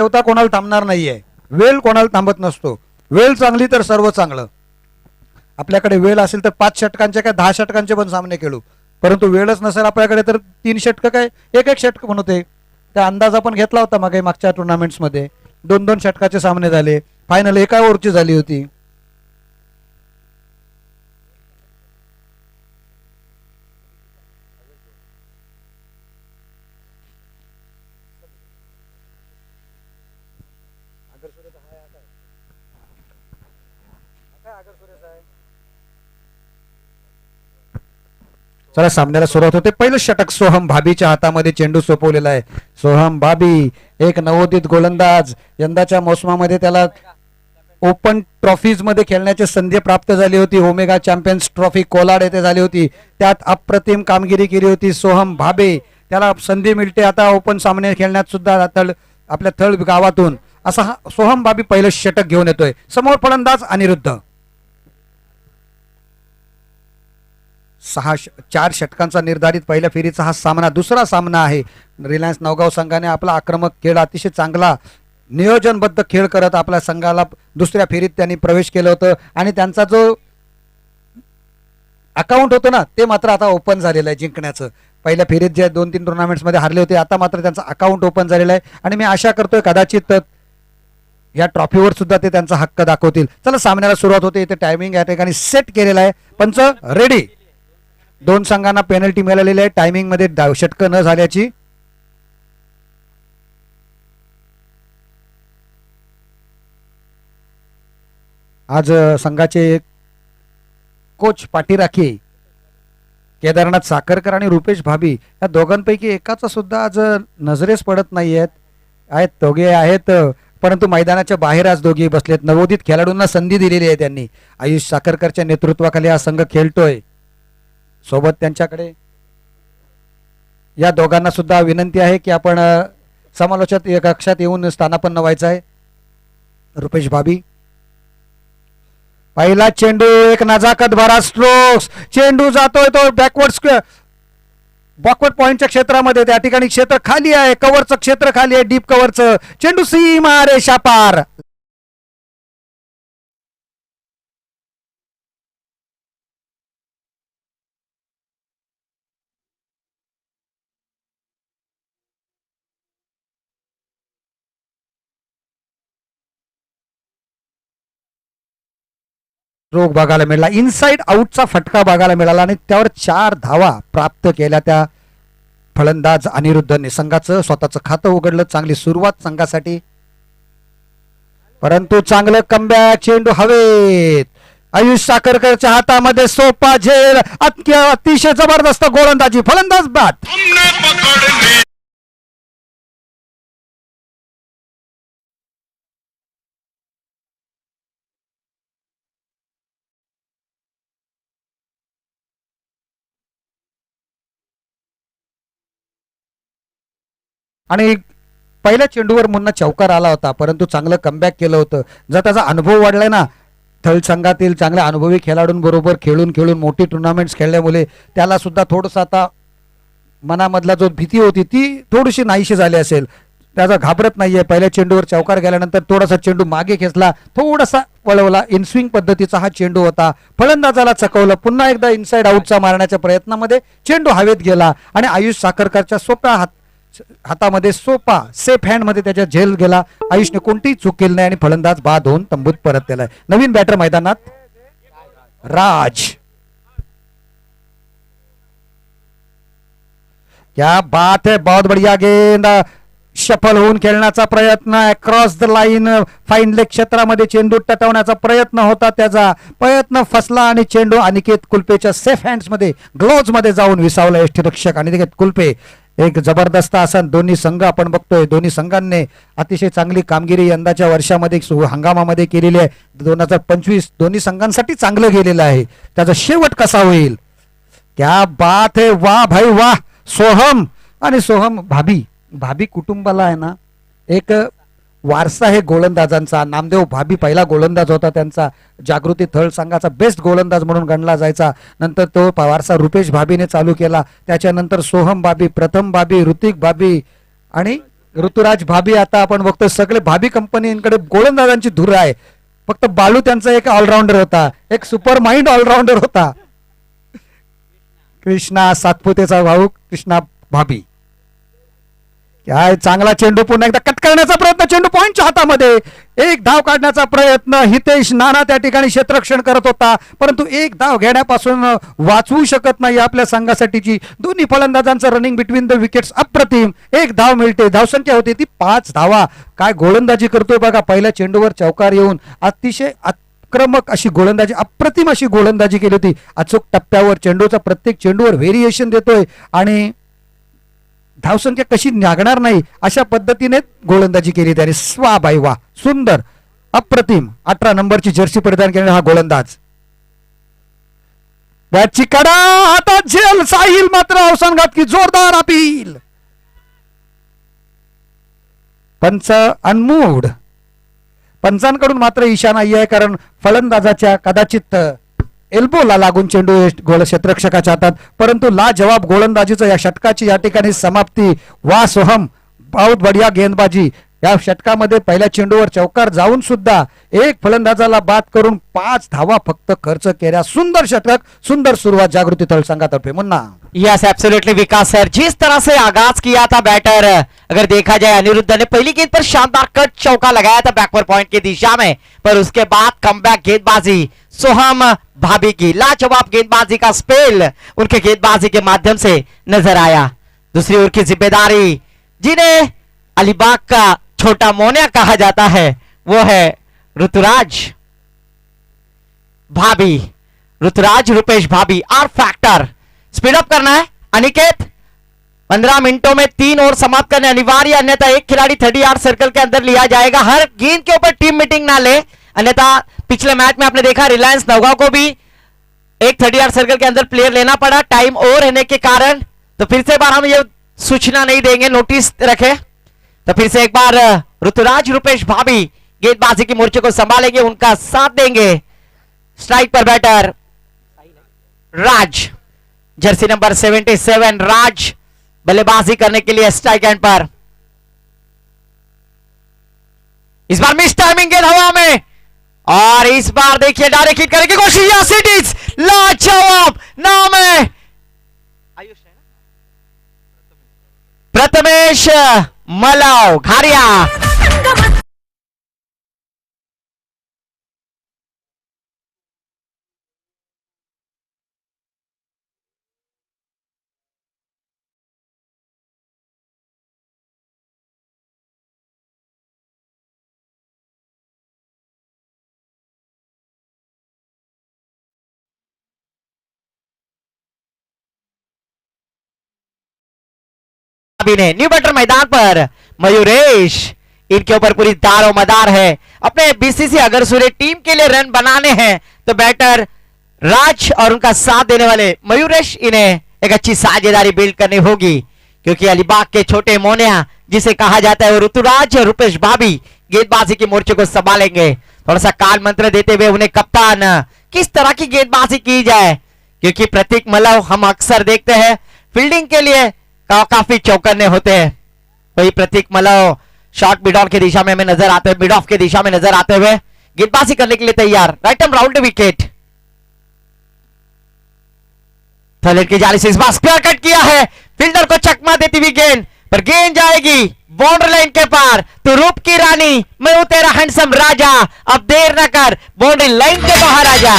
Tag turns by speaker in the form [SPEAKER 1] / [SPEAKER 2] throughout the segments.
[SPEAKER 1] ठेवता कोणाला थांबणार नाहीये. वेळ कोणाला थांबत नसतो. वेळ चांगली तर सर्व चांगलं. आपल्याकडे वेळ असेल तर 5 षटकांचे काय 10 षटकांचे पण सामने खेळू, परंतु वेळच नसेल आपल्याकडे तर 3 षटक काय 1-1 षटक पण होते. त्या अंदाज आपण घेतला होता मागच्या टुर्नामेंट्समध्ये 2-2 षटकाचे सामने झाले. फायनल एका ओव्हरची झाली होती. चला सामन्याला सुरुवात होते. पहिलं षटक सोहम भाभीच्या हातामध्ये चेंडू सोपवलेला आहे. सोहम भाभी एक नवोदित गोलंदाज. यंदाच्या मोसमामध्ये त्याला ओपन ट्रॉफीज मध्ये खेळण्याची संधी प्राप्त झाली होती. ओमेगा चॅम्पियन्स ट्रॉफी कोलाड येथे झाली होती. त्यात अप्रतिम कामगिरी केली होती सोहम भाभे. त्याला संधी मिळते आता ओपन सामने खेळण्यात सुद्धा आपल्या थळ गावातून. असा हा सोहम भाभी पहिलं षटक घेऊन येतोय. समोर फलंदाज अनिरुद्ध. 4 षटकांचा निर्धारित पहिल्या फेरीचा हा सामना दुसरा सामना आहे. रिलायन्स नवगाव संघाने आपला आक्रमक खेळ अतिशय चांगला नियोजनबद्ध खेळ करत आपल्या संघाला दुसऱ्या फेरीत त्यांनी प्रवेश केलं होतं आणि त्यांचा जो अकाउंट होतं ना ते मात्र आता ओपन झालेलं आहे जिंकण्याचं. पहिल्या फेरीत जे 2-3 टुर्नामेंट्स मध्ये हारले होते आता मात्र त्यांचा अकाउंट ओपन झालेला आहे आणि मी आशा करतोय कदाचित या ट्रॉफीवर सुद्धा ते त्यांचा हक्क दाखवतील. चला सामन्याला सुरुवात होते. इथे टायमिंग या ठिकाणी सेट केलेला आहे. पंच रेडी. 2 संघांना पेनल्टी मिळालेली आहे टायमिंग मध्ये षटकं न झाल्याची. आज संघाचे कोच पाठीराखी केदारनाथ साखरकर आणि रुपेश भाभी या दोघांपैकी एकाचा सुद्धा आज नजरेस पडत नाही आहेत. दोघे आहेत परंतु मैदानाच्या बाहेर आज दोघे बसलेत. नवोदित खेळाडूंना संधी दिलेली आहे त्यांनी. आयुष साखरकरच्या नेतृत्वाखाली हा संघ खेळतोय. सोबत त्यांच्याकडे या दोघांना सुद्धा विनंती आहे की आपण समालोचक कक्षात येऊन स्थानापन्न व्हायचं आहे. रुपेश भाभी पहिला चेंडू एक नजाकत भरा स्ट्रोक्स. चेंडू जातोय तो बॅकवर्ड पॉइंटच्या क्षेत्रामध्ये. त्या ठिकाणी क्षेत्र खाली आहे. कव्हरचं क्षेत्र खाली आहे. डीप कव्हरचं. चेंडू सीमा रेषा पार. रोग बघायला मिळाला. इनसाइड आउटचा फटका बघायला मिळाला आणि त्यावर 4 धावा प्राप्त केल्या त्या फलंदाज अनिरुद्धने. संघाचं स्वतःचं खातं उघडलं. चांगली सुरुवात संघासाठी परंतु चांगलं कमबॅक. चेंडू हवेत. आयुष साखरकरच्या हातामध्ये सोपा झेल. अतिशय जबरदस्त गोलंदाजी. फलंदाज बाद. आणि पहिल्या चेंडूवर मुन्ना चौकार आला होता परंतु चांगलं कमबॅक केलं होतं. जर त्याचा अनुभव वाढलाय ना थळ संघातील चांगल्या अनुभवी खेळाडूंबरोबर खेळून मोठी टुर्नामेंट्स खेळल्यामुळे त्याला सुद्धा थोडंसं आता मनामधला जो भीती होती ती थोडीशी नाहीशी झाली असेल. त्याचा घाबरत नाहीये. पहिल्या चेंडूवर चौकार गेल्यानंतर थोडासा चेंडू मागे खेचला. थोडासा वळवला. इनस्विंग पद्धतीचा हा चेंडू होता. फलंदाजाला चकवलं. पुन्हा एकदा इनसाइड आउटचा मारण्याच्या प्रयत्नामध्ये चेंडू हवेत गेला आणि आयुष साखरकरच्या सोप्या हातामध्ये सोपा सेफ हँड मध्ये त्याच्या झेल गेला. आयुषने कोणतीही चूक केली नाही आणि फलंदाज बाद होऊन तंबूत परत केलाय. नवीन बॅटर मैदानात राज. क्या बात है. बहुत बढ़िया गेंद. शफल होऊन खेळण्याचा प्रयत्न. Across the line fine leg क्षेत्रामध्ये चेंडू टटवण्याचा प्रयत्न होता. त्याचा प्रयत्न फसला आणि चेंडू अनिकेत कुलपेच्या सेफ हँड्स मध्ये ग्लोव्ज मध्ये जाऊन विसावला यष्टीरक्षक अनिकेत कुलपे. एक जबरदस्त असा दोन्ही संघ आपण बघतोय. दोन्ही संघांनी अतिशय चांगली कामगिरी यंदाच्या वर्षामध्ये हंगामामध्ये केलेली आहे. 2025 दोन्ही संघांसाठी चांगलं गेलेलं आहे. त्याचा शेवट कसा होईल. क्या बात है. वाह भाई वाह. सोहम आणि सोहम भाभी कुटुंबाला आहे ना एक वारसा आहे गोलंदाजांचा. नामदेव भाभी पहिला गोलंदाज होता त्यांचा. जागृती थळ संघाचा बेस्ट गोलंदाज म्हणून गणला जायचा. नंतर तो वारसा रुपेश भाभीने चालू केला. त्याच्यानंतर सोहम भाभी, प्रथम भाभी, ऋतिक भाभी आणि ऋतुराज भाभी, आता आपण बघतो सगळे भाभी कंपनीकडे गोलंदाजांची धूर आहे. फक्त बालू त्यांचा एक ऑलराऊंडर होता, एक सुपर माइंड ऑलराऊंडर होता. कृष्णा सातपुतेचा भाऊ कृष्णा भाभी. काय चांगला चेंडू, पुन्हा एकदा कट करण्याचा प्रयत्न, चेंडू पॉइंटच्या हातामध्ये. एक धाव काढण्याचा प्रयत्न, हितेश नाना त्या ठिकाणी क्षेत्ररक्षण करत होता, परंतु एक धाव घेण्यापासून वाचवू शकत नाही आपल्या संघासाठीची. दोन्ही फलंदाजांचं रनिंग बिटवीन द विकेट्स अप्रतिम. एक धाव मिळते, धावसंख्या होती ती 5 धावा. काय गोलंदाजी करतोय बघा, पहिल्या चेंडूवर चौकार येऊन अतिशय आक्रमक अशी गोलंदाजी, अप्रतिम अशी गोलंदाजी केली होती. अचूक टप्प्यावर चेंडूचा प्रत्येक चेंडूवर व्हेरिएशन देतोय आणि धावसंख्या कशी लागणार नाही अशा पद्धतीने गोलंदाजी केली त्याने. वा बाई वा, सुंदर, अप्रतिम. 18 नंबरची जर्सी परिधान केलेला हा गोलंदाज. बॅटची कडा हातात झेल, साहिल मात्र अवसानघात की जोरदार अपील. पंच अनमूड. पंचांकडून मात्र इशारा आहे, कारण फलंदाजाच्या कदाचित एल्बोला लागून चेंडू गोल क्षेत्ररक्षकाच्या हातात, परंतु लाजवाब गोलंदाजीचं या षटकाची या ठिकाणी समाप्ती. वा सोहम, बहुत बढिया गेंदबाजी. या षटकामध्ये पहिल्या चेंडूवर चौकार जाऊन सुद्धा एक फलंदाजाला बाद करून 5 धावा फक्त खर्च केल्या. सुंदर षटक, सुंदर सुरुवात जागृती तळ संघातर्फे. मुन्ना.
[SPEAKER 2] यस एब्सोल्युटली विकास सर, जिस तरह से आगाज किया था बैटर, अगर देखा जाए अनिरुद्ध ने पहली गेंद पर शानदार कट चौका लगाया था बैकवर्ड पॉइंट की दिशा में, पर उसके बाद कमबैक गेंदबाजी सोहम भाभी की लाजवाब गेंदबाजी का स्पेल उनके गेंदबाजी के माध्यम से नजर आया. दूसरी ओर की जिम्मेदारी, जिन्हें अलीबाग का छोटा मोनिया कहा जाता है, वो है ऋतुराज भाभी. ऋतुराज रुपेश भाभी, आर फैक्टर. स्पीड अप करना है अनिकेत, 15 मिनटों में 3 ओवर समाप्त करने अनिवार्य, अन्यथा एक खिलाड़ी 30 यार्ड सर्कल के अंदर लिया जाएगा. हर गेंद के ऊपर टीम मीटिंग ना ले, अन्यथा पिछले मैच में आपने देखा रिलायंस नौगांव को भी एक 30 यार्ड सर्कल के अंदर प्लेयर लेना पड़ा टाइम ओवर रहने के कारण. तो फिर से एक बार हम ये सूचना नहीं देंगे, नोटिस रखें. तो फिर से एक बार ऋतुराज रुपेश भाभी गेंदबाजी के मोर्चे को संभालेंगे, उनका साथ देंगे. स्ट्राइक पर बैटर राज, जर्सी नंबर 77 राज बल्लेबाजी करने के लिए स्ट्राइक एंड पर. इस बार मिस टाइमिंग गेंद हवा में, और इस बार देखिए डायरेक्ट हिट करने की कोशिश. सिटीज लाजवाब नाम है प्रथमेश मलाव घारिया. ने न्यू बैटर मैदान पर मयूरेश, इनके ऊपर पूरी दारो मदार है. अपने बीसीसी अगर सूर्य टीम के लिए रन बनाने हैं तो बैटर राज और उनका साथ देने वाले मयूरेश, इन्हें एक अच्छी साझेदारी बिल्ड करनी होगी, क्योंकि अलीबाग के छोटे मोनिया जिसे कहा जाता है वो ऋतुराज रुपेश भाभी गेंदबाजी के मोर्चे को संभालेंगे. थोड़ा सा काल मंत्र देते हुए उन्हें कप्तान किस तरह की गेंदबाजी की जाए, क्योंकि प्रतीक मलव हम अक्सर देखते हैं फील्डिंग के लिए काफी चौकन्ने होते हैं. वही प्रतीक मलव शॉर्ट मिड ऑफ की दिशा में हमें नजर आते हुए, मिड ऑफ की दिशा में नजर आते हुए गेंदबाजी करने के लिए तैयार. Right and round wicket. थलेट की जाली से इस बार स्क्वायर कट किया है, फील्डर को चकमा देती हुई गेंद, पर गेंद जाएगी बाउंड्री लाइन के पार. तो रूप की रानी, मैं हूं तेरा हैंडसम राजा, अब देर न कर, बाउंड्री लाइन के बाहर आ जा.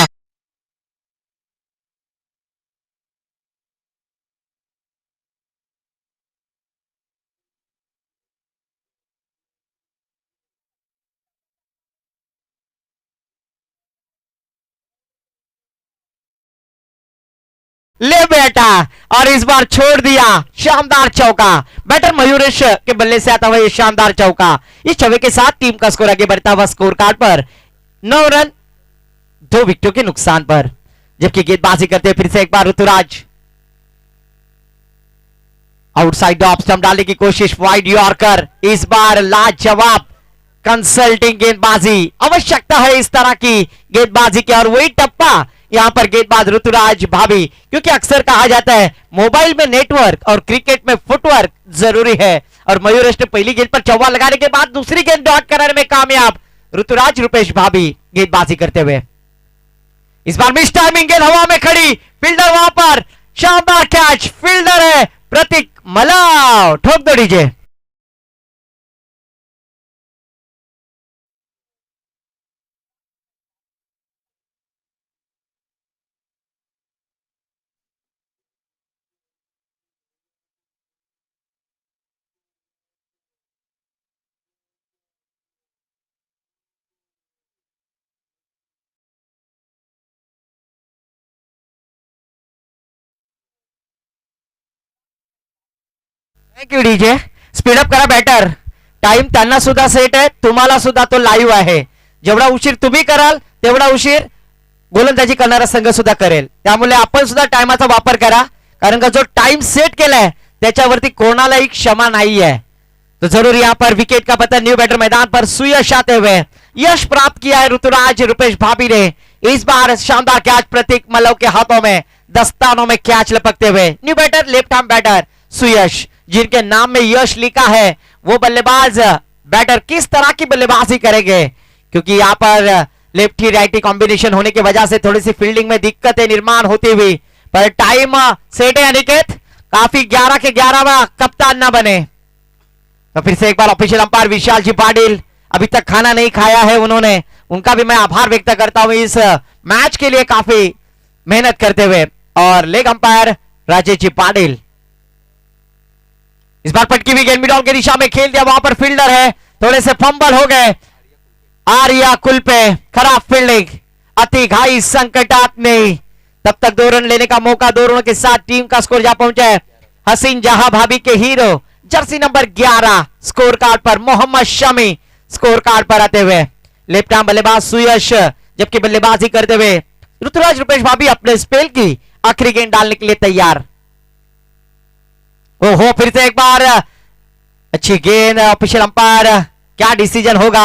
[SPEAKER 2] ले बेटा, और इस बार छोड़ दिया शानदार चौका. बैटर मयूरेश के बल्ले से आता हुआ ये शानदार चौका. इस चौके के साथ टीम का स्कोर आगे बढ़ता हुआ स्कोर कार्ड पर 9 रन 2 विकेटों के नुकसान पर. जबकि गेंदबाजी करते हैं फिर से एक बार ऋतुराज. आउटसाइड ऑफ स्टंप डालने की कोशिश, वाइड यॉर्कर. इस बार लाजवाब कंसल्टिंग गेंदबाजी, आवश्यकता है इस तरह की गेंदबाजी की, और वही टप्पा यहाँ पर गेंदबाज ऋतुराज भाभी, क्योंकि अक्सर कहा जाता है मोबाइल में नेटवर्क और क्रिकेट में फुटवर्क जरूरी है। और मयूरेश ने पहली गेंद पर चौवा लगाने के बाद दूसरी गेंद डॉट कराने में कामयाब। ऋतुराज रुपेश भाभी गेंदबाजी करते हुए, इस बार मिस टाइमिंग गेंद हवा में खड़ी, फील्डर वहां पर, शानदार कैच, फील्डर है प्रतीक मलाव, ठोक दो DJ. Thank you DJ, speed up करा बॅटर, टाइम त्यांना सुद्धा सेट आहे, तुम्हाला सुद्धा तो लाईव्ह आहे. जेवढा उशीर तुम्ही कराल तेवढा उशीर गोलंदाजी करणारा संघ सुद्धा करेल. त्यामुळे आपण सुद्धा टाइमाचा वापर करा, कारण का जो टाइम सेट केलाय त्याच्यावरती कोणालाही क्षमा नहीं है. तो जरूर यहाँ पर विकेट का पतन, न्यू बैटर मैदान पर सुयश आते हुए यश प्राप्त किया है ऋतुराज रुपेश भाभी ने. इस बार शानदार कैच प्रतीक मल्लव के हाथों में, दस्तानों में कैच लपकते हुए. New batter left arm batter Suyash, जिनके नाम में यश लिखा है, वो बल्लेबाज बैटर किस तरह की बल्लेबाजी करेंगे, क्योंकि यहाँ पर लेफ्टी राइटी कॉम्बिनेशन होने की वजह से थोड़ी सी फील्डिंग में दिक्कतें निर्माण होती हुई, पर टाइम सेट है अनिकेत, काफी 11 के 11वां कप्तान ना बने. तो फिर से एक बार ऑफिशियल अंपायर विशाल जी पाटिल, अभी तक खाना नहीं खाया है उन्होंने, उनका भी मैं आभार व्यक्त करता हूं इस मैच के लिए काफी मेहनत करते हुए. और लेग अंपायर राजेश जी पाटिल, इस बार पटकी हुई गेंद मिडॉल की दिशा में खेल दिया, वहां पर फील्डर है, थोड़े से फंबल हो गए. आर्या कुल पे खराब फील्डिंग, अति घाई संकटात में, तब तक 2 रन लेने का मौका, 2 रनों के साथ टीम का स्कोर जा पहुंचा है. हसीन जहां भाभी के hero jersey number 11 score card पर, मोहम्मद शमी स्कोर कार्ड पर आते हुए. लेफ्ट आर्म बल्लेबाज सुयश, जबकि बल्लेबाजी करते हुए ऋतुराज रुपेश भाभी अपने स्पेल की आखिरी गेंद डालने के लिए तैयार. ओहो, फिर से एक बार अच्छी गेंद, ऑफिशियल अंपायर क्या डिसीजन होगा.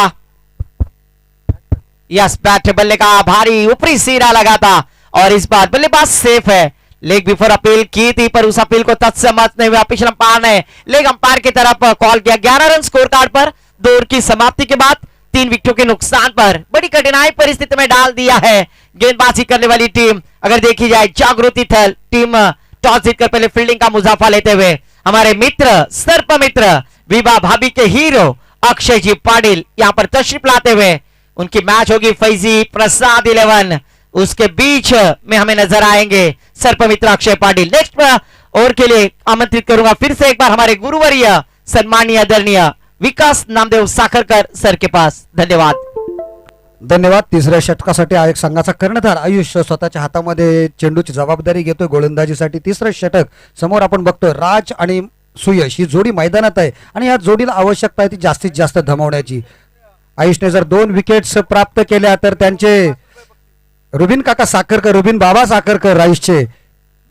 [SPEAKER 2] यस, बैट बल्ले का भारी ऊपरी सिरा लगा था और इस बार बल्लेबाज सेफ है. लेग बिफोर अपील की थी, पर उस अपील को तथ्य समझते हुए ऑफिशियल अंपायर ने लेग अंपायर की तरफ कॉल किया. 11 रन स्कोर कार्ड पर 2 ओवर की समाप्ति के बाद 3 विकेटों के नुकसान पर बड़ी कठिनाई परिस्थिति में डाल दिया है गेंदबाजी करने वाली टीम. अगर देखी जाए जागृति थल टीम टॉस जीतकर पहले फील्डिंग का मुजाफा लेते हुए हमारे मित्र सर्प मित्र विभा भाभी के हीरो अक्षय जी पाटिल यहां पर तशरीफ लाते हुए, उनकी मैच होगी फैजी प्रसाद 11, उसके बीच में हमें नजर आएंगे सर्प मित्र अक्षय पाटिल. नेक्स्ट ओवर के लिए आमंत्रित करूंगा फिर से एक बार हमारे गुरुवर्य सम्मानीय आदरणीय विकास नामदेव साखरकर सर के पास. धन्यवाद.
[SPEAKER 1] धन्यवाद. तिसऱ्या षटकासाठी एक संघाचा कर्णधार आयुष्य स्वतःच्या हातामध्ये चेंडूची जबाबदारी घेतोय गोलंदाजीसाठी. तिसरं षटक समोर आपण बघतोय, राज आणि सुयश ही जोडी मैदानात आहे आणि या जोडीला आवश्यकता आहे ती जास्तीत जास्त धमावण्याची. आयुषने जर 2 विकेट्स प्राप्त केल्या तर त्यांचे रुबिन काका साखरकर, रुबिन बाबा साखरकर आयुषचे,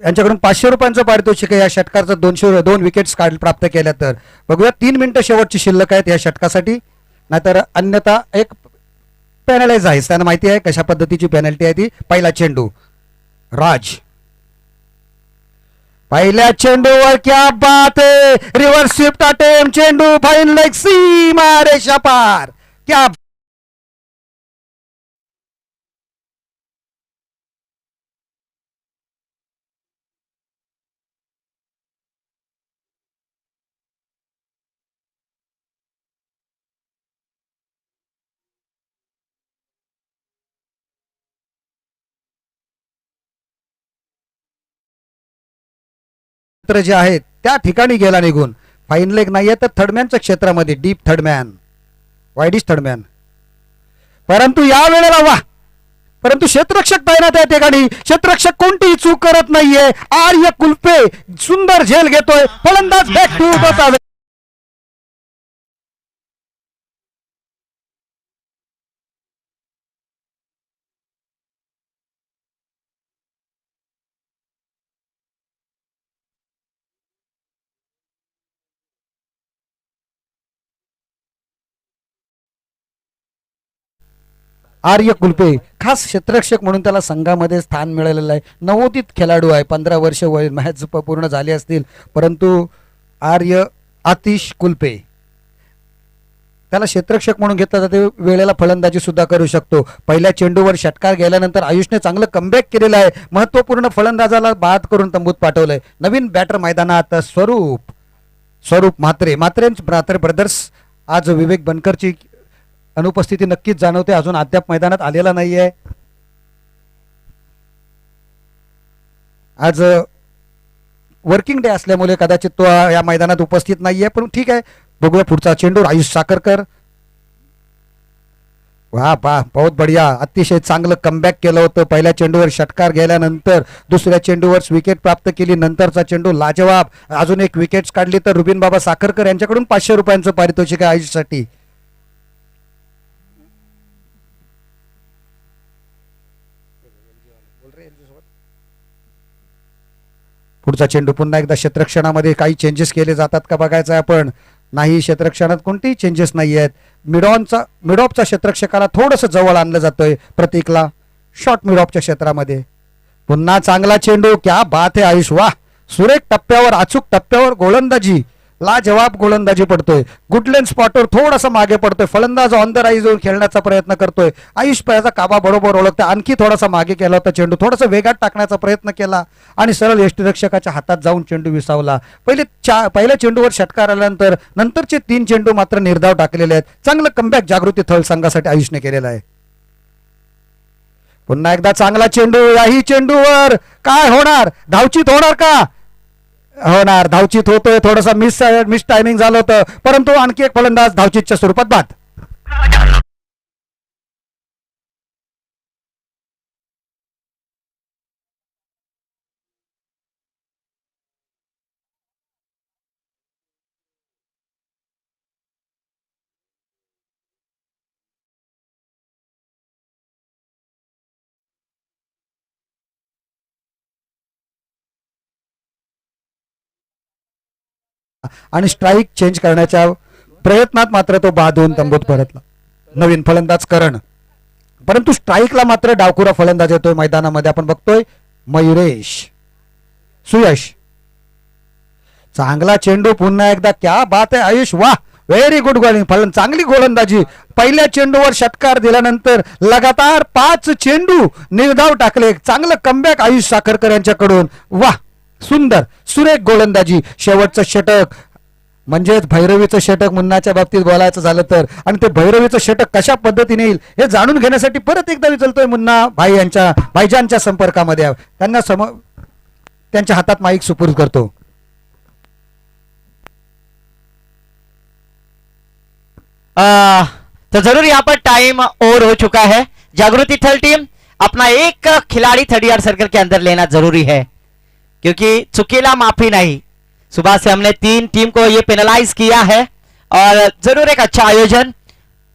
[SPEAKER 1] यांच्याकडून 500 रुपयांचं पारितोषिक आहे या षटकाचं. 2 विकेट्स प्राप्त केल्या तर. बघूया, 3 मिनिटं शेवटची शिल्लक आहेत या षटकासाठी, नाहीतर अन्यथा एक पेनलाइज आहे. त्यांना माहिती आहे कशा पद्धतीची पेनल्टी आहे ती. पहिला चेंडू राज, पहिल्या चेंडूवर क्या बात है, रिव्हर्स स्विफ्ट अटेम्प्ट, चेंडू फाईन लेग सीमा रेषा पार, क्या जे आहे त्या ठिकाणी गेला निघून. फाईन लेग नाहीये तर थर्डमॅनच्या क्षेत्रामध्ये, डीप थर्डमॅन, वाईडिश थर्डमॅन. परंतु या वेळेला वा, परंतु क्षेत्ररक्षक तैनात आहे ठिकाणी, क्षेत्ररक्षक कोणतीही चूक करत नाहीये. आर्य कुलपे सुंदर झेल घेतोय, फलंदाज बॅक टू द आर्य कुलपे खास क्षेत्ररक्षक म्हणून त्याला संघामध्ये स्थान मिळालेलं आहे. नवोदित खेळाडू आहे. 15 वर्ष वय मॅच पूर्ण झाली असतील, परंतु आर्य आतिश कुलपे त्याला क्षेत्ररक्षक म्हणून घेतलं जाते. वेळेला फलंदाजी सुद्धा करू शकतो. पहिल्या चेंडूवर षटकार गेल्यानंतर आयुषने चांगलं कमबॅक केलेलं आहे. महत्वपूर्ण फलंदाजाला बाद करून तंबूत पाठवलंय. नवीन बॅटर मैदानात स्वरूप म्हात्रे ब्रदर्स. आज विवेक बनकरची अनुपस्थिती नक्कीच जाणवते. अजून अद्याप मैदानात आलेला नाहीये. आज वर्किंग डे असल्यामुळे कदाचित तो या मैदानात उपस्थित नाहीये, पण ठीक आहे. बघूया पुढचा चेंडू. आयुष साखरकर. वाह वाह, बहुत बढिया. अतिशय चांगलं कमबॅक केलं होतं. पहिल्या चेंडूवर षटकार गेल्यानंतर दुसऱ्या चेंडूवर विकेट प्राप्त केली. नंतरचा चेंडू लाजवाब. अजून एक विकेट काढली तर रुबिन बाबा साखरकर यांच्याकडून 500 रुपयांचं पारितोषिक आहे आयुषसाठी. पुढचा चेंडू पुन्हा एकदा क्षेत्ररक्षणामध्ये काही चेंजेस केले जातात का बघायचं आहे आपण. नाही, क्षेत्ररक्षणात कोणतेही चेंजेस नाही आहेत. मिडऑफच्या क्षेत्ररक्षकाला थोडंसं जवळ आणलं जातोय प्रतीकला शॉर्ट मिडऑफच्या क्षेत्रामध्ये. पुन्हा चांगला चेंडू. क्या बात आहे आयुष. वाह, सुरेख टप्प्यावर, अचूक टप्प्यावर गोलंदाजी. लाजवाब गोलंदाजी पडतोय. गुडलेन स्पॉटवर थोडासा मागे पडतोय. फलंदाज ऑन द राईज होऊन खेळण्याचा प्रयत्न करतोय. आयुष त्याचा काबा बरोबर ओळखतोय. आणखी थोडासा मागे केला होता चेंडू. थोडासा वेगात टाकण्याचा प्रयत्न केला आणि सरळ यष्टिरक्षकाच्या हातात जाऊन चेंडू विसावला. पहिल्या चेंडूवर षटकार आल्यानंतर नंतरचे 3 चेंडू मात्र निर्धाव टाकलेले आहेत. चांगलं कमबॅक जागृती थळ संघासाठी आयुषने केलेला आहे. पुन्हा एकदा चांगला चेंडू. याही चेंडूवर काय होणार? धावचीत होणार का? होणार. धावचीत होतोय. थोडासा मिस टायमिंग झालं होतं, परंतु आणखी एक फलंदाज धावचीतच्या स्वरूपात बाद. आणि स्ट्राईक चेंज करण्याच्या प्रयत्नात मात्र तो बाद होऊन तंबूत परतला. नवीन फलंदाज करण, परंतु स्ट्राईकला मात्र डावखुरा फलंदाज येतोय मैदानामध्ये. आपण बघतोय सुयश. चांगला चेंडू पुन्हा एकदा. क्या बात आहे आयुष. वाह, व्हेरी गुड गोलिंग. चांगली गोलंदाजी. पहिल्या चेंडूवर षटकार दिल्यानंतर लगातार 5 चेंडू निर्धाव टाकले. चांगलं कमबॅक आयुष साखरकर यांच्याकडून. वाह, सुंदर सुरेख गोलंदाजी. शेवटचं षटक म्हणजेच भैरवीचं षटक मुन्नाच्या बाबतीत बोलायचं झालं तर, आणि ते भैरवीचं षटक कशा पद्धतीने येईल हे जाणून घेण्यासाठी परत एकदा विचारतोय मुन्ना भाईजानच्या संपर्कामध्ये. त्यांना त्यांच्या हातात माईक सुपूर्द करतो.
[SPEAKER 2] तो जरूर यहाँ पर टाइम ओवर हो चुका है. जागृति थल टीम अपना एक खिलाड़ी 30 सर्कल के अंदर लेना जरूरी है, क्योंकि चुकेला माफी नहीं. सुबह से हमने 3 टीम को ये पेनलाइज किया है और जरूर एक अच्छा आयोजन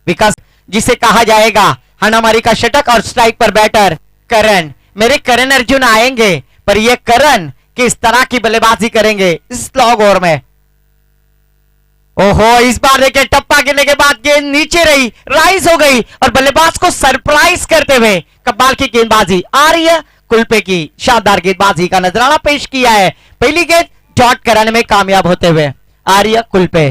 [SPEAKER 2] विकास जिसे कहा जाएगा. हनामारी का षटक और स्ट्राइक पर बैटर करण. मेरे करण अर्जुन आएंगे, पर ये करण किस तरह की बल्लेबाजी करेंगे इस स्लॉग ओवर में. ओहो, इस बार देखिए टप्पा गिरने के बाद गेंद नीचे रही, राइज हो गई और बल्लेबाज को सरप्राइज करते हुए कमाल की गेंदबाजी. आर्य कुलपे की शानदार गेंदबाजी का नजराना पेश किया है. पहली गेंद डॉट कराने में कामयाब होते हुए आर्य कुलपे,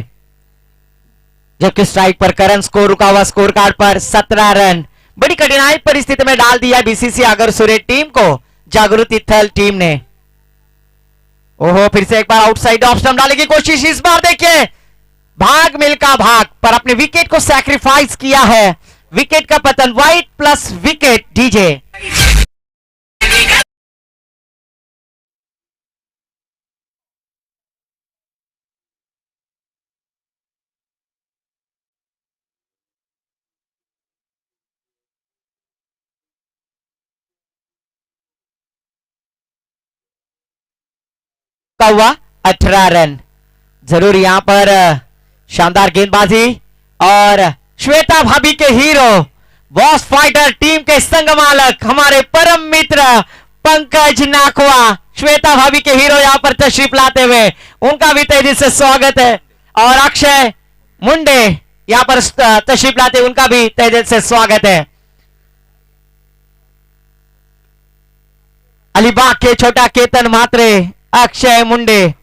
[SPEAKER 2] जबकि स्ट्राइक पर करण स्कोर रुका हुआ स्कोर कार्ड पर 17 रन. बड़ी कठिनाई परिस्थिति में डाल दिया बीसीसी अगरसुरे टीम को जागृति थल टीम ने. ओहो, फिर से एक बार आउटसाइड ऑफ स्टंप डालने की कोशिश. इस बार देखिए भाग मिल्खा भाग पर अपने विकेट को सैक्रिफाइस किया है. विकेट का पतन. White plus wicket DJ. हुआ 18 रन. जरूर यहां पर शानदार गेंदबाजी और श्वेता भाभी के हीरो, बॉस फाइटर टीम के संग मालक, हमारे परम मित्र पंकज नाखवा, श्वेता भाभी के हीरो यहां पर तशरीफ लाते हुए उनका भी तेजी से स्वागत है. और अक्षय मुंडे यहां पर तशरीफ लाते उनका भी तेजी से स्वागत है. अलीबाग के छोटा केतन मात्रे, अक्षय मुंडे,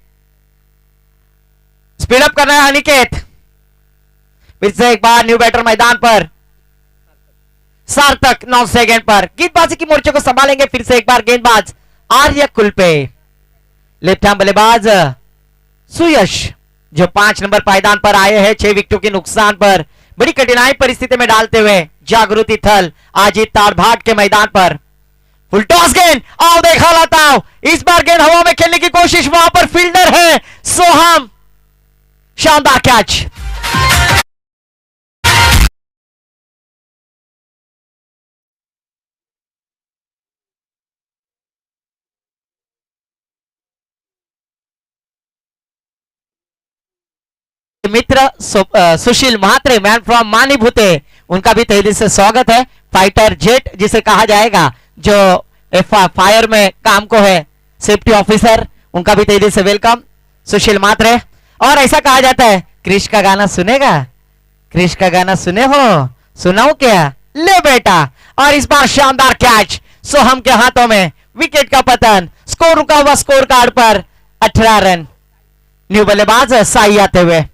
[SPEAKER 2] स्पीड अप करना है अनिकेत। फिर से एक बार न्यू बैटर मैदान पर, सार्थक 9 सेकंड पर गेंदबाजी की मोर्चे को संभालेंगे। फिर से एक बार गेंदबाज आर्य कुलपे, लेफ्ट हैंड बल्लेबाज सुयश जो 5 नंबर पायदान पर आए हैं 6 विकेटों के नुकसान पर बड़ी कठिनाई परिस्थिति में डालते हुए जागृति थल आज ताड़भाट के मैदान पर। फुल टॉस गेंद, आओ देखा लाता हूं, इस बार गेंद हवा में खेलने की कोशिश, वहां पर फील्डर है सोहम, शानदार कैच। मित्र सुशील महात्रे, मैन फ्रॉम मानीभूते, उनका भी तहे दिल से स्वागत है। फाइटर जेट जिसे कहा जाएगा, जो फायर में काम को है, सेफ्टी ऑफिसर, उनका भी तहे दिल से वेलकम सुशील महात्रे। और ऐसा कहा जाता है, क्रिश का गाना सुनेगा, क्रिश का गाना सुने हो, सुनाओ क्या, ले बेटा। और इस बार शानदार कैच, सोहम के हाथों में, विकेट का पतन, स्कोर रुका हुआ स्कोर कार्ड पर 18 रन। न्यू बल्लेबाज साई आते हुए,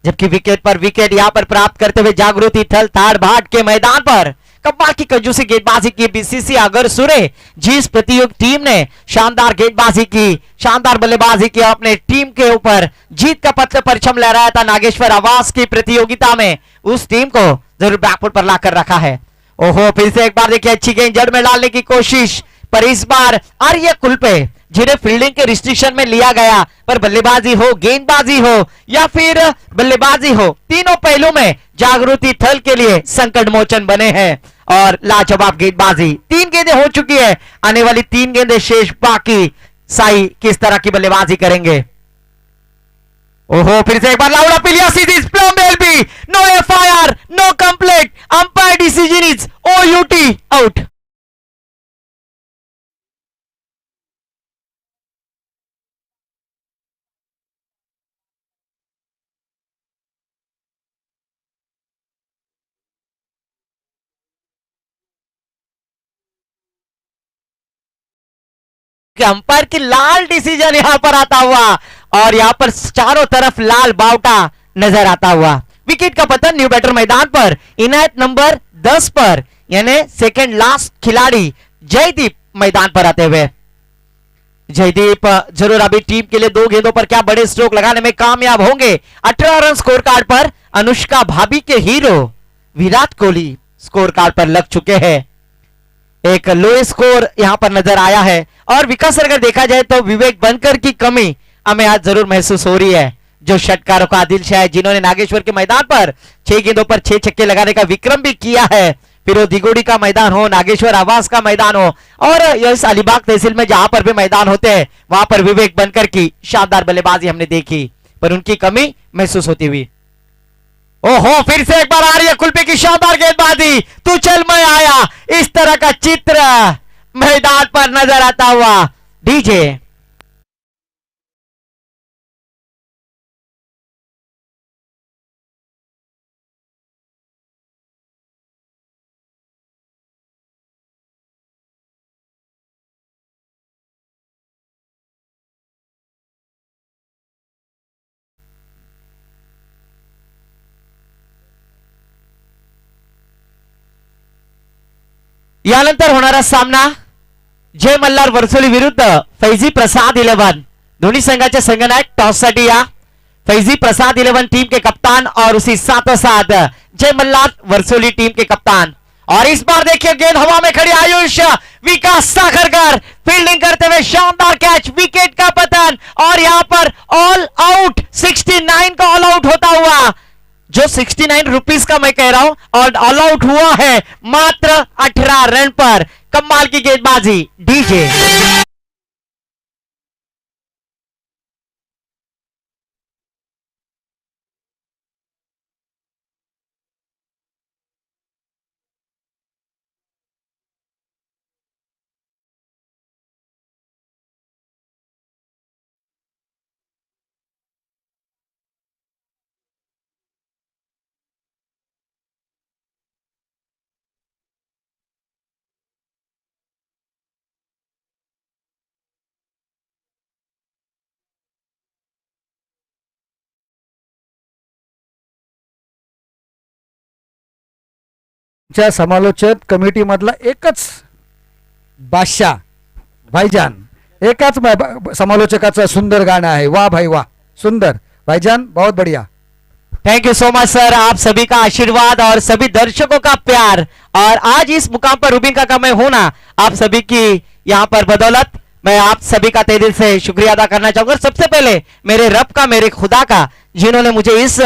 [SPEAKER 2] जबकि विकेट पर विकेट यहां पर प्राप्त करते हुए जागृति थल ताड़भाट के मैदान पर कमाल की कंजूसी गेंदबाजी की बीसीसी अगरसुरे, जिस प्रतियोगी टीम ने शानदार गेंदबाजी की, शानदार बल्लेबाजी की, अपने टीम के ऊपर जीत का पत्र परचम लहराया था नागेश्वर आवास की प्रतियोगिता में, उस टीम को जरूर बैकफुट पर लाकर रखा है। ओहो, फिर से एक बार देखिए अच्छी गेंद जड़ में डालने की कोशिश, पर इस बार आर्य कुलपे, जिन्हें फील्डिंग के रिस्ट्रिक्शन में लिया गया, पर बल्लेबाजी हो, गेंदबाजी हो या फिर बल्लेबाजी हो, तीनों पहलू में जागृति थल के लिए संकट मोचन बने हैं। और लाजवाब गेंदबाजी, 3 गेंदें हो चुकी है, आने वाली 3 गेंदें शेष बाकी। साई किस तरह की बल्लेबाजी करेंगे। ओहो, फिर से एक बार लाउड अपील, सीरीज प्लम एलबी, no FIR, no complaint, umpire decision is O U T, out. Umpire की लाल डिसीजन यहां पर आता हुआ, और यहां पर चारों तरफ लाल बावटा नजर आता हुआ। विकेट का पतन न्यू बैटर मैदान पर इनायत नंबर 10 पर, यानी सेकंड लास्ट खिलाड़ी जयदीप मैदान पर आते हुए। जयदीप जरूर अभी टीम के लिए 2 गेंदों पर क्या बड़े स्ट्रोक लगाने में कामयाब होंगे। 18 रन स्कोर कार्ड पर अनुष्का भाभी के hero Virat Kohli score card पर लग चुके हैं। एक लो स्कोर यहां पर नजर आया है, और विकास अगर देखा जाए तो विवेक बनकर की कमी हमें आज जरूर महसूस हो रही है, जो षटकारों का आदिल शाह है, जिन्होंने नागेश्वर के मैदान पर 6 गेंदों पर 6 छक्के लगाने का विक्रम भी किया है। फिर वो दिगोड़ी का मैदान हो, नागेश्वर आवास का मैदान हो, और इस अलीबाग तहसील में जहां पर भी मैदान होते हैं, वहां पर विवेक बनकर की शानदार बल्लेबाजी हमने देखी, पर उनकी कमी महसूस होती हुई। ओहो, फिर से एक बार आर्य कुलपे की शानदार गेंदबाजी, तू चल मैं आया, इस तरह का चित्र मैदान पर नजर आता हुआ। डीजे यानंतर होणारा सामना जय मल्हार वर्सोली विरुद्ध फैजी प्रसाद 11, दोन्ही संघाचे संघनायक टॉस साठी या। फैजी प्रसाद 11 टीम के कप्तान, और उसी साथों साथ जय मल्हार वर्सोली टीम के कप्तान। और इस बार देखिए गेंद हवा में खड़ी, आयुष विकास साखरकर फील्डिंग करते हुए शानदार कैच, विकेट का पतन, और यहां पर ऑल आउट, 69 का ऑल आउट होता हुआ, जो 69 रुपीस का मैं कह रहा हूं, और ऑल आउट हुआ है मात्र 18 रन पर। कमाल की गेंदबाजी डीजे।
[SPEAKER 1] च्या समालोचक कमिटी मधला एकच बादशाह भाईजान, एकाच समालोचकाचं सुंदर गाणं आहे. वाह भाई वाह, सुंदर भाईजान, बहुत बढ़िया.
[SPEAKER 2] Thank you so much sir, आप सभी का आशीर्वाद और सभी दर्शकों का प्यार, और आज इस मुकाम पर रूबिन काका मैं हूं ना, आप सभी की यहाँ पर बदौलत मैं आप सभी का तहे दिल से शुक्रिया अदा करना चाहूंगा. सबसे पहले मेरे रब का, मेरे खुदा का, जिन्होंने मुझे इस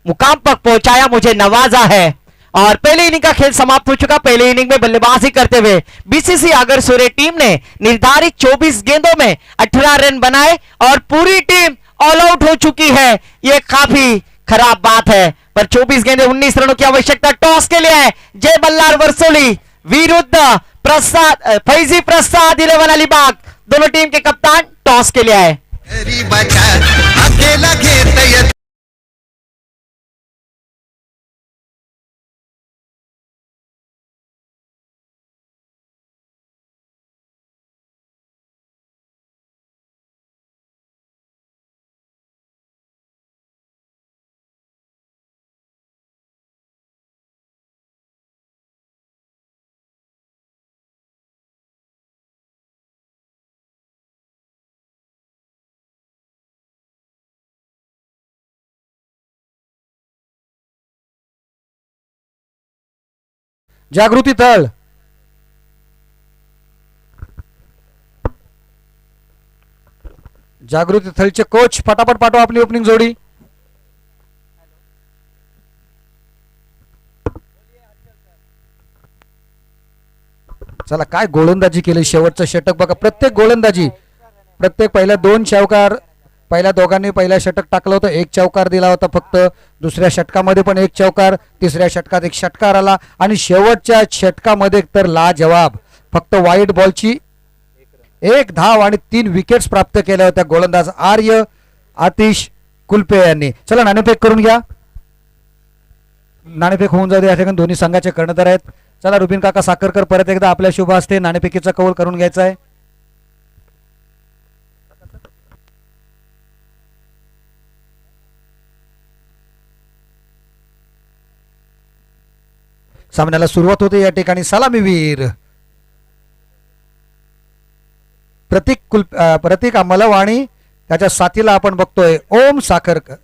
[SPEAKER 2] मुकाम पर पहुंचाया, मुझे नवाजा है. और पहले इनिंग का खेल समाप्त हो चुका. पहले इनिंग में बल्लेबाजी करते हुए बीसीसी अगरसुरे टीम ने निर्धारित 24 गेंदों में 18 रन बनाए और पूरी टीम ऑल आउट हो चुकी है. ये काफी खराब बात है, पर 24 गेंदे 19 रनों की आवश्यकता. टॉस के लिए है जय मल्हार वर्सोली विरुद्ध प्रसाद फैजी प्रसाद 11 अलीबाग, दोनों टीम के कप्तान टॉस के लिए आए.
[SPEAKER 1] जागृती तळ, जागृती थळचे कोच फटाफट पाठवा आपली ओपनिंग जोडी. चला काय गोलंदाजी केली, शेवटचं षटक बघा. प्रत्येक गोलंदाजी, प्रत्येक पहिल्या दोन चौकार, पहिल्या दोघांनी पहिल्या षटक टाकलं होतं, एक चौकार दिला होता फक्त. दुसऱ्या षटकामध्ये पण एक चौकार, तिसऱ्या षटकात एक षटकार आला आणि शेवटच्या षटकामध्ये तर लाजवाब, फक्त वाईट बॉलची एक धाव आणि 3 विकेट्स प्राप्त केल्या होत्या गोलंदाज आर्य आतिश कुलपे यांनी. चला नाणेफेक करून घ्या, नाणेफेक होऊन जाऊ दे. या ठिकाणी दोन्ही संघाचे कर्णधार आहेत. चला रुबिन काका साखरकर परत एकदा आपल्या शुभ हस्ते नाणेफेकीचा कौल करून घ्यायचा आहे. सामन्याला सुरुवात होते. या ठिकाणी सलामीवीर प्रतीक मलव आणि त्याच्या साथीला आपण बघतोय ओम साखरकर.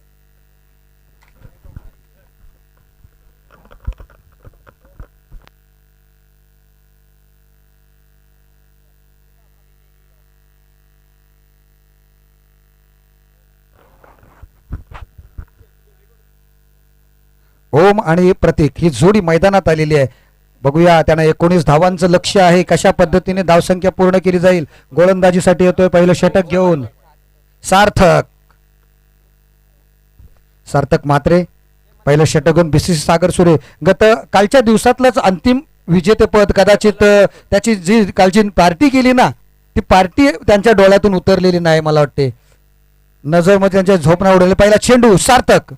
[SPEAKER 1] ओम आणि प्रतीक ही जोडी मैदानात आलेली आहे. बघूया, त्यांना 19 धावांचं लक्ष्य आहे. कशा पद्धतीने धावसंख्या पूर्ण केली जाईल. गोलंदाजीसाठी येतोय पहिलं षटक घेऊन सार्थक म्हात्रे. पहिलं षटक घेऊन बीसीसी सागर सुरे. कालच्या दिवसातलंच अंतिम विजेतेपद, कदाचित त्याची जी कालची पार्टी केली ना, ती पार्टी त्यांच्या डोळ्यातून उतरलेली नाही मला वाटते. नजरमध्ये त्यांच्या झोपणा उडवले. पहिला चेंडू सार्थक,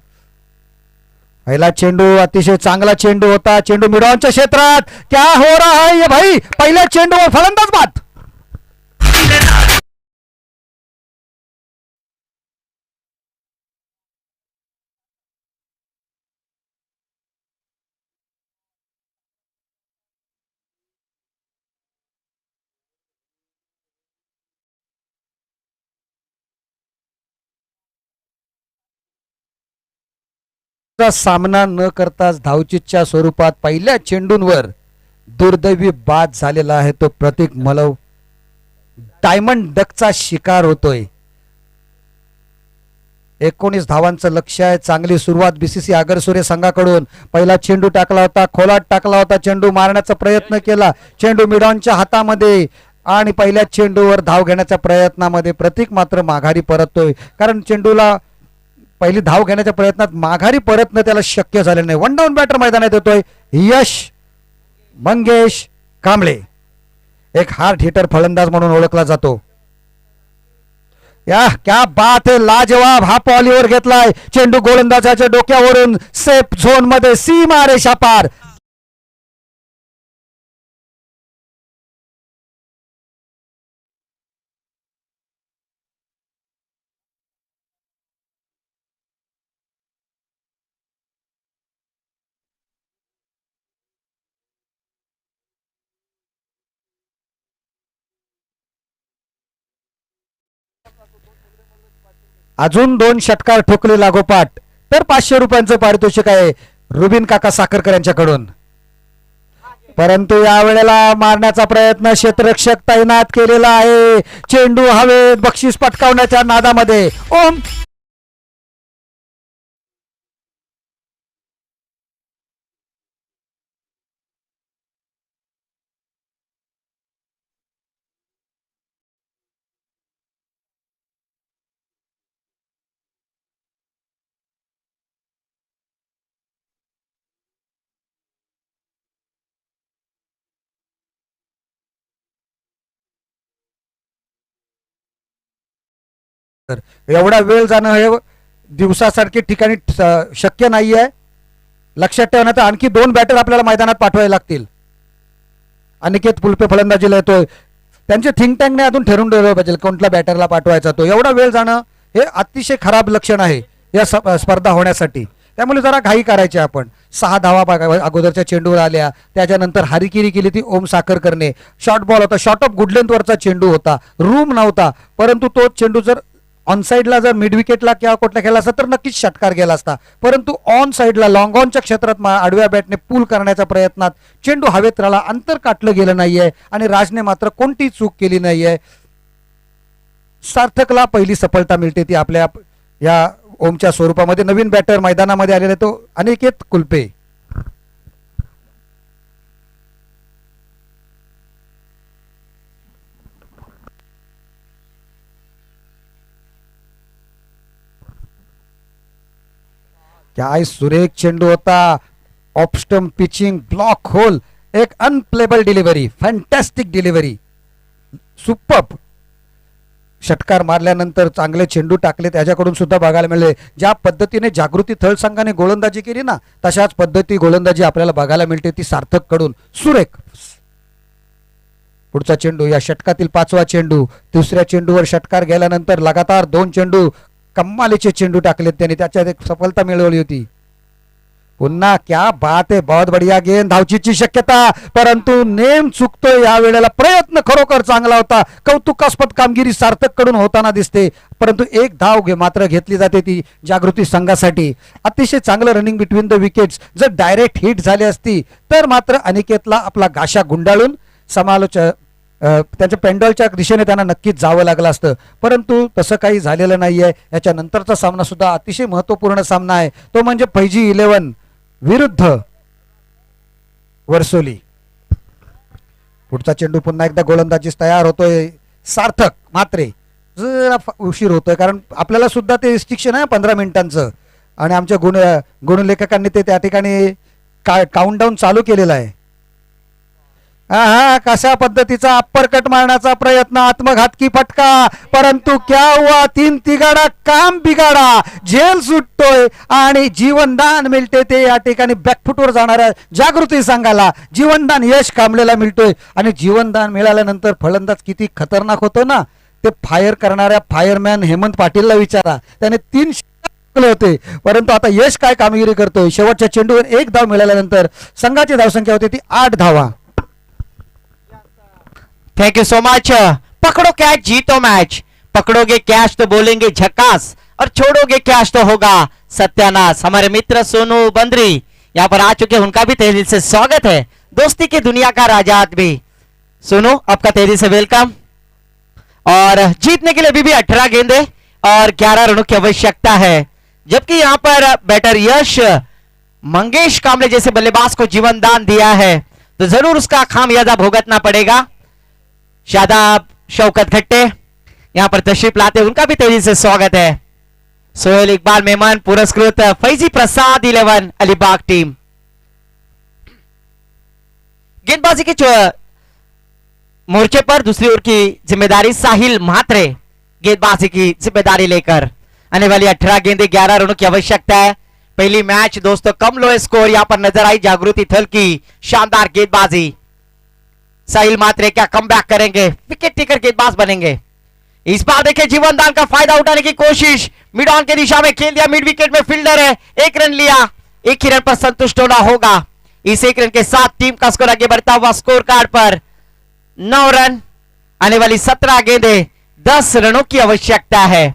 [SPEAKER 1] पहिला चेंडू अतिशय चांगला चेंडू होता. चेंडू मिडॉनच्या क्षेत्रात, क्या हो रहा है ये भाई. पहिल्या चेंडूवर फलंदाज बाद. सामना न करताच धावचीच्या स्वरूपात पहिल्या चेंडूंवर दुर्दैवी बाद झालेला आहे तो प्रतीक मलव. डायमंड डकचा शिकार होतोय. 19 धावांचं लक्ष्य आहे. चांगली सुरुवात बीसीसी आगरसुरे संघाकडून. पहिला चेंडू टाकला होता, खोलात टाकला होता, चेंडू मारण्याचा प्रयत्न केला, चेंडू मिडॉनच्या हातामध्ये आणि पहिल्या चेंडूवर धाव घेण्याच्या प्रयत्नामध्ये प्रतीक मात्र माघारी परततोय. कारण चेंडूला पहिली धाव घेण्याच्या प्रयत्नात माघारी परतणं त्याला शक्य झाले नाही. वन डाऊन बॅटर मैदानात येतोय यश मंगेश कांबळे. एक हार्ड हिटर फलंदाज म्हणून ओळखला जातो. या क्या बात है, लाजवाब हा पॉलीवर घेतलाय. चेंडू गोलंदाजाच्या डोक्यावरून सेफ झोन मध्ये सीमा रेषा पार. अजून 2 षटकार ठोकले लागोपाठ तर 500 रुपयांचं पारितोषिक आहे रुबिन काका साखरकर यांच्याकडून. परंतु या वेळेला मारण्याचा प्रयत्न क्षेत्ररक्षक तैनात केलेला आहे. चेंडू हवेत बक्षीस पटकावण्याच्या नादामध्ये ओम एवढा वेळ जाणं हे दिवसासारखी ठिकाणी शक्य नाहीये. लक्षात ठेवण्यात आणखी 2 बॅटर आपल्याला मैदानात पाठवावे लागतील. अनिकेत पुलपे फलंदाजीला येतोय. त्यांचे थिंक टँकने अजून ठरवून ठेवलं पाहिजे कोणत्या बॅटरला पाठवायचा. तो एवढा वेळ जाणं हे अतिशय खराब लक्षण आहे या स्पर्धा होण्यासाठी. त्यामुळे जरा घाई करायची आपण. 6 धावा अगोदरच्या चेंडूवर आल्या. त्याच्यानंतर हारीकिरी केली ती ओम साखरकरने. शॉर्ट बॉल होता, शॉर्ट ऑफ गुडलेंथवरचा चेंडू होता, रूम नव्हता. परंतु तो चेंडू जर ऑन साईडला जर मिड विकेटला किंवा कुठला खेळला असता तर नक्कीच षटकार गेला असता. परंतु ऑन साईडला लॉंग ऑनच्या क्षेत्रात आडव्या बॅटने पूल करण्याच्या प्रयत्नात चेंडू हवेत राहिला. अंतर काटलं गेलं नाहीये आणि राजने मात्र कोणतीही चूक केली नाहीये. सार्थकला पहिली सफलता मिळते ती आपल्या या ओमच्या स्वरूपामध्ये. नवीन बॅटर मैदानामध्ये आलेला तो अनिकेत कुलपे. काय सुरेख चेंडू होता. Off stump pitching, block hole, एक unplayable delivery, fantastic delivery, superb. षटकार मारल्यानंतर चांगले चेंडू टाकले त्याच्याकडून सुद्धा बघायला मिळाले. ज्या पद्धतीने जागृती थळ संघाने गोलंदाजी केली ना तशाच पद्धती गोलंदाजी आपल्याला बघायला मिळते ती सार्थक कडून. सुरेख. पुढचा चेंडू या षटकातील 5वा चेंडू. दुसऱ्या चेंडूवर षटकार गेल्यानंतर लगातार 2 चेंडू कमालीचे चेंडू टाकलेत त्यांनी. त्याच्यात एक सफलता मिळवली होती. पुन्हा क्या बात आहे, बहुत बढिया गेंद. धावचीची शक्यता परंतु नेम चुकतोय या वेळेला. प्रयत्न खरोखर चांगला होता. कौतुकास्पद कामगिरी सार्थक कडून होताना दिसते. परंतु एक धाव मात्र घेतली जाते ती जागृती संघासाठी. अतिशय चांगलं रनिंग बिटवीन द विकेट्स. जर डायरेक्ट हिट झाली असती तर मात्र अनिकेतला आपला गाशा गुंडाळून त्यांच्या पेंडॉलच्या दिशेने त्यांना नक्कीच जावं लागलं असतं. परंतु तसं काही झालेलं नाहीये. याच्या नंतरचा सामना सुद्धा अतिशय महत्वपूर्ण सामना आहे. तो म्हणजे फैजी 11 विरुद्ध वर्सोली. पुढचा चेंडू पुन्हा एकदा गोलंदाजीस तयार होतोय. सार्थक मात्रे जरा उशीर होतोय कारण आपल्याला सुद्धा ते रिस्ट्रिक्शन आहे 15 मिनिटांचं आणि आमच्या गुणलेखकांनी ते त्या ठिकाणी काउंटडाऊन चालू केलेला आहे. कशा पद्धतीचा अप्परकट मारण्याचा प्रयत्न, आत्मघातकी फटका. परंतु क्या हुआ, 3 तिगाडा काम बिगाडा. झेल सुटतोय आणि जीवनदान मिळते ते या ठिकाणी बॅकफुटवर जाणाऱ्या जागृती संघाला. जीवनदान यश कामलेला मिळतोय आणि जीवनदान मिळाल्यानंतर फलंदाज किती खतरनाक होतो ना ते फायर करणाऱ्या फायरमॅन हेमंत पाटीलला विचारा. त्याने 3 होते परंतु आता यश काय कामगिरी करतोय. शेवटच्या चेंडूवर 1 धाव मिळाल्यानंतर संघाची धावसंख्या होती ती 8 धावा.
[SPEAKER 2] Thank you so much. पकड़ो कैच जीतो मैच. पकड़ोगे कैच तो बोलेंगे झकास और छोड़ोगे कैच तो होगा सत्यानाश. हमारे मित्र सोनू बंदरी यहाँ पर आ चुके हैं, उनका भी तहे दिल से स्वागत है. दोस्ती की दुनिया का राजा आदमी सोनू, आपका तहे दिल से वेलकम. और जीतने के लिए अभी भी 18 गेंदे और 11 रनों की आवश्यकता है. जबकि यहां पर बैटर यश मंगेश कामले जैसे बल्लेबाज को जीवन दान दिया है तो जरूर उसका खामियाजा भुगतना पड़ेगा. शादाब शौकत खट्टे यहां पर तशरीफ लाते, उनका भी तेजी से स्वागत है. सोहेल इकबाल मेमन पुरस्कृत फैजी प्रसाद 11 अलीबाग टीम. गेंदबाजी के मोर्चे पर दूसरी ओर की जिम्मेदारी साहिल म्हात्रे गेंदबाजी की जिम्मेदारी लेकर. आने वाली 18 गेंदे 11 रनों की आवश्यकता है. पहली मैच दोस्तों कम लो स्कोर यहां पर नजर आई जागृति थल की शानदार गेंदबाजी. साहिल मात्रे क्या कमबैक करेंगे, विकेट टेकर गेंदबाज बनेंगे. इस बार देखिए जीवनदान का फायदा उठाने की कोशिश. मिड ऑन के दिशा में खेल दिया, मिड विकेट में फील्डर है, 1 रन लिया. 1 ही रन पर संतुष्ट होना होगा. इस 1 रन के साथ टीम का स्कोर आगे बढ़ता हुआ स्कोर कार्ड पर 9 रन. आने वाली 17 गेंदे 10 रनों की आवश्यकता है.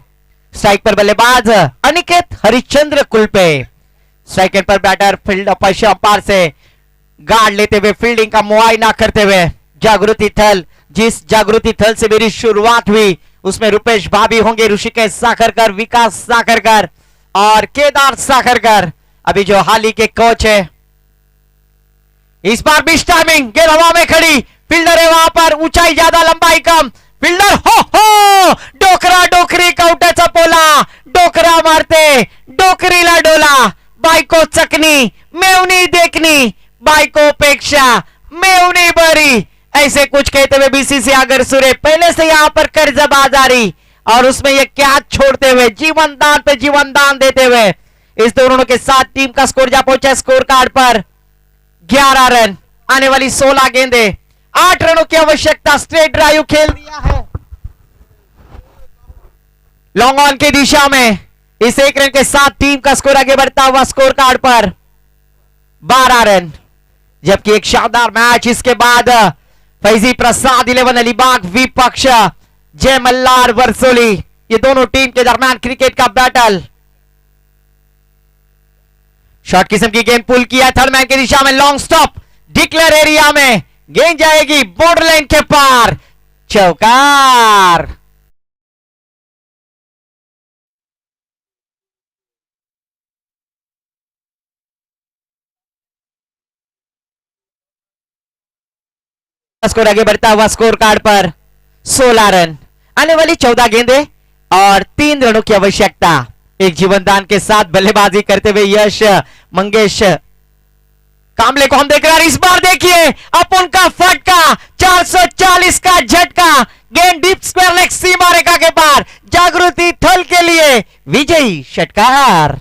[SPEAKER 2] स्ट्राइक पर बल्लेबाज अनिकेत हरिश्चंद्र कुलपे। स्ट्राइक एंड पर बैटर फील्ड अंपायर से गार्ड लेते हुए फील्डिंग का मुआयना करते हुए जागृति थल। जिस जागृति थल से मेरी शुरुआत हुई उसमें रुपेश भाभी होंगे, ऋषिकेश साखरकर, विकास साखरकर और केदार साखरकर अभी जो हाल ही के कोच है। इस बार भी टाइमिंग, गेंद हवा में खड़ी, फील्डर है वहां पर, ऊंचाई ज्यादा लंबाई कम, फील्डर हो डोकरा डोकरी कवट्याचा पोला, डोकरा मारते डोकरीला डोला, बायको चकनी मेवनी देखनी, बायको पेक्षा मेवनी बरी, ऐसे कुछ कहते हुए बीसीसी अगरसुरे पहले से यहां पर कर्जबाजारी और उसमें ये क्या छोड़ते हुए जीवन दान पे जीवन दान देते हुए इस दोनों के साथ टीम का स्कोर जा पहुंचा स्कोर कार्ड पर 11 रन। आने वाली 16 गेंदे, 8 रनों की आवश्यकता, स्ट्रेट ड्राइव खेल दिया है लॉन्ग ऑन की दिशा में। इस 1 रन के साथ टीम का स्कोर आगे बढ़ता हुआ स्कोर कार्ड पर 12 रन। जबकि एक शानदार मैच इसके बाद फैजी प्रसाद 11 अलीबाग विपक्ष जय मल्लार वर्सोली, ये दोनों टीम के दरमियान क्रिकेट का बैटल। शॉर्ट किस्म की गेंद पुल किया थर्ड मैन की दिशा में, लॉन्ग स्टॉप डिक्लेयर एरिया में, गेंद जाएगी बॉर्डर लाइन के पार, चौकार। स्कोर आगे बढ़ता हुआ स्कोर कार्ड पर 16 रन। आने वाली 14 गेंदे और 3 रनों की आवश्यकता। एक जीवनदान के साथ बल्लेबाजी करते हुए यश मंगेश कामले को हम देख रहे हैं। इस बार देखिए अपन का फटका, 440 का झटका, गेंद डीप स्क्वायर लेग सीमा रेखा के पार, जागृति थल के लिए विजयी षटकार।